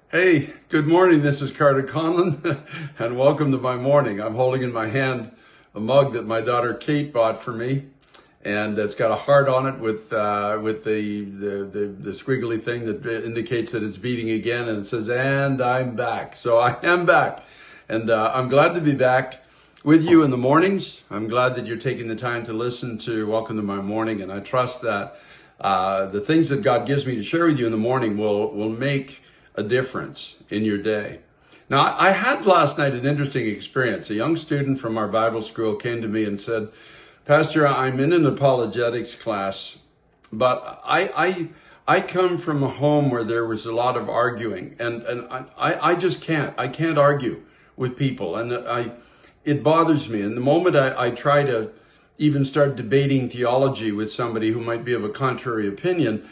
Hey, good morning. This is Carter Conlon, and welcome to my morning. I'm holding in my hand a mug that my daughter Kate bought for me, and it's got a heart on it with the squiggly thing that indicates that it's beating again, and it says, "And I'm back." So I am back, and I'm glad to be back with you in the mornings. I'm glad that you're taking the time to listen to Welcome to My Morning, and I trust that the things that God gives me to share with you in the morning will make a difference in your day. Now, I had last night an interesting experience. A young student from our Bible school came to me and said, "Pastor, I'm in an apologetics class, but I come from a home where there was a lot of arguing, and I just can't. I can't argue with people, and it bothers me. And the moment I try to even start debating theology with somebody who might be of a contrary opinion,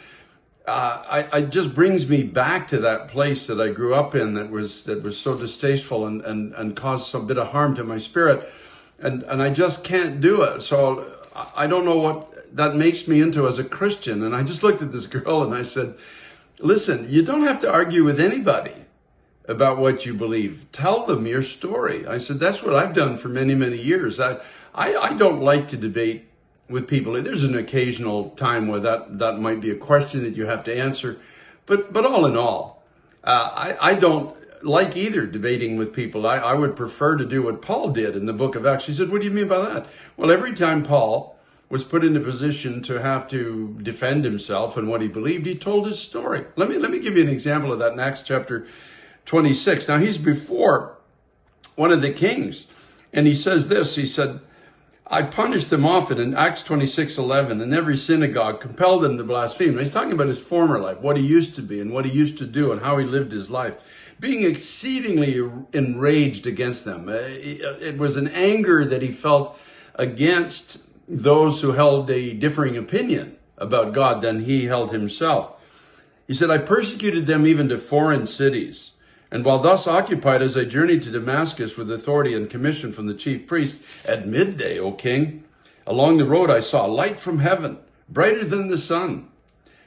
it just brings me back to that place that I grew up in that was so distasteful and caused some bit of harm to my spirit. And I just can't do it. So I don't know what that makes me into as a Christian. And I just looked at this girl and I said, "Listen, you don't have to argue with anybody about what you believe. Tell them your story." I said, "That's what I've done for many, many years. I don't like to debate with people. There's an occasional time where that might be a question that you have to answer. But all in all, I don't like either debating with people. I would prefer to do what Paul did in the book of Acts." He said, "What do you mean by that?" Well, every time Paul was put in a position to have to defend himself and what he believed, he told his story. Let me give you an example of that in Acts chapter 26. Now, he's before one of the kings, and he says this. He said, "I punished them often," in Acts 26:11, "in every synagogue, compelled them to blaspheme." He's talking about his former life, what he used to be and what he used to do and how he lived his life, being exceedingly enraged against them. It was an anger that he felt against those who held a differing opinion about God than he held himself. He said, "I persecuted them even to foreign cities. And while thus occupied, as I journeyed to Damascus with authority and commission from the chief priest, at midday, O king, along the road I saw a light from heaven, brighter than the sun,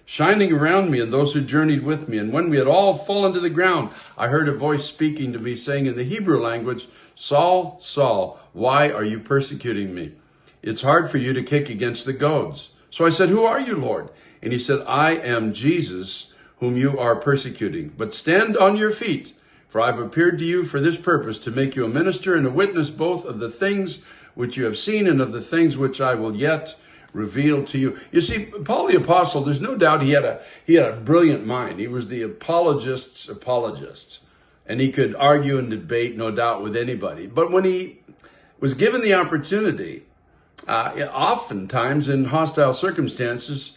shining around me and those who journeyed with me. And when we had all fallen to the ground, I heard a voice speaking to me, saying in the Hebrew language, 'Saul, Saul, why are you persecuting me? It's hard for you to kick against the goads.' So I said, 'Who are you, Lord?' And he said, 'I am Jesus, whom you are persecuting. But stand on your feet, for I've appeared to you for this purpose, to make you a minister and a witness both of the things which you have seen and of the things which I will yet reveal to you.'" You see, Paul the Apostle, there's no doubt he had a brilliant mind. He was the apologist's apologist, and he could argue and debate, no doubt, with anybody. But when he was given the opportunity, oftentimes in hostile circumstances,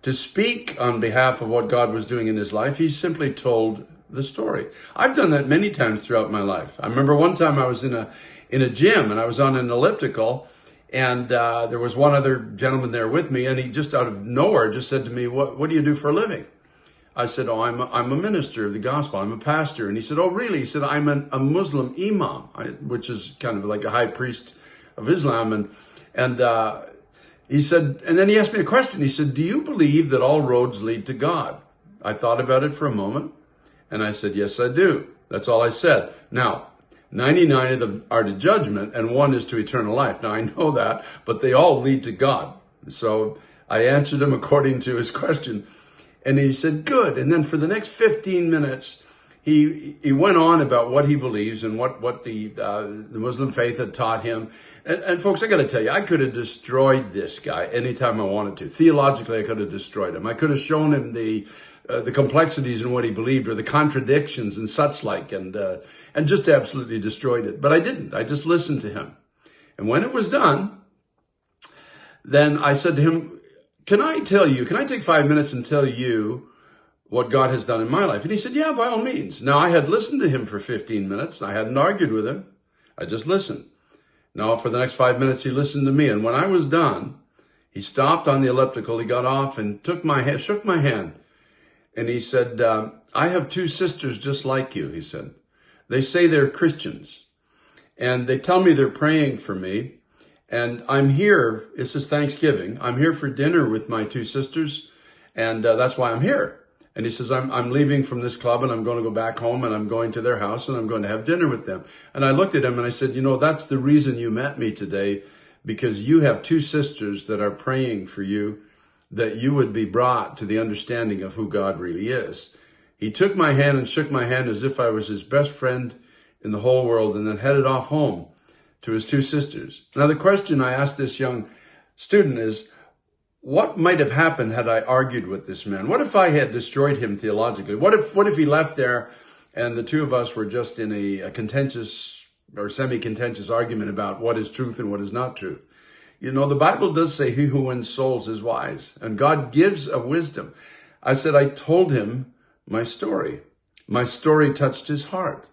to speak on behalf of what God was doing in his life, he simply told the story. I've done that many times throughout my life. I remember one time I was in a gym and I was on an elliptical, and there was one other gentleman there with me, and he just out of nowhere just said to me, "What do you do for a living?" I said, "Oh, I'm a minister of the gospel. I'm a pastor." And he said, "Oh, really?" He said, "I'm a Muslim imam," which is kind of like a high priest of Islam. And he said, and then he asked me a question. He said, "Do you believe that all roads lead to God?" I thought about it for a moment, and I said, "Yes, I do." That's all I said. Now, 99 of them are to judgment, and one is to eternal life. Now, I know that, but they all lead to God. So I answered him according to his question, and he said, "Good." And then for the next 15 minutes, he went on about what he believes and what the Muslim faith had taught him. And folks, I got to tell you, I could have destroyed this guy anytime I wanted to. Theologically, I could have destroyed him. I could have shown him the complexities in what he believed, or the contradictions and such like, and just absolutely destroyed it. But I didn't. I just listened to him. And when it was done, then I said to him, can I take 5 minutes and tell you what God has done in my life?" And he said, "Yeah, by all means." Now, I had listened to him for 15 minutes. I hadn't argued with him. I just listened. Now, for the next 5 minutes, he listened to me. And when I was done, he stopped on the elliptical. He got off and shook my hand. And he said, "I have two sisters just like you," he said. "They say they're Christians, and they tell me they're praying for me. And I'm here, this is Thanksgiving, I'm here for dinner with my two sisters, and that's why I'm here. And he says, I'm leaving from this club and I'm going to go back home and I'm going to their house and I'm going to have dinner with them. And I looked at him and I said, that's the reason you met me today, because you have two sisters that are praying for you, that you would be brought to the understanding of who God really is. He took my hand and shook my hand as if I was his best friend in the whole world, and then headed off home to his two sisters. Now, the question I asked this young student is, what might have happened had I argued with this man? What if I had destroyed him theologically? What if he left there and the two of us were just in a contentious or semi-contentious argument about what is truth and what is not truth? The Bible does say he who wins souls is wise, and God gives a wisdom. I said, I told him my story. My story touched his heart.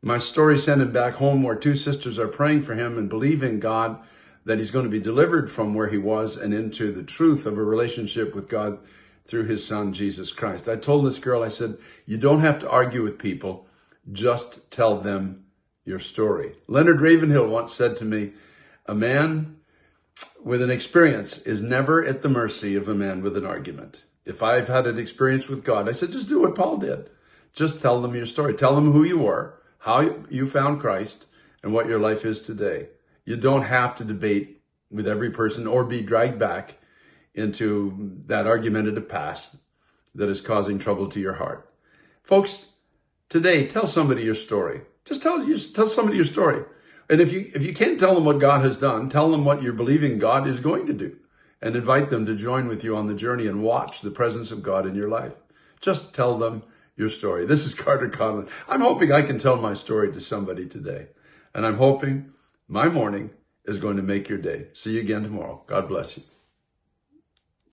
My story sent him back home where two sisters are praying for him and believing God that he's going to be delivered from where he was and into the truth of a relationship with God through his son, Jesus Christ. I told this girl, I said, you don't have to argue with people. Just tell them your story. Leonard Ravenhill once said to me, a man with an experience is never at the mercy of a man with an argument. If I've had an experience with God, I said, just do what Paul did. Just tell them your story. Tell them who you were, how you found Christ, and what your life is today. You don't have to debate with every person or be dragged back into that argumentative past that is causing trouble to your heart. Folks, today, tell somebody your story. Just tell somebody your story. And if you can't tell them what God has done, tell them what you're believing God is going to do, and invite them to join with you on the journey and watch the presence of God in your life. Just tell them your story. This is Carter Conlon. I'm hoping I can tell my story to somebody today. And I'm hoping my morning is going to make your day. See you again tomorrow. God bless you.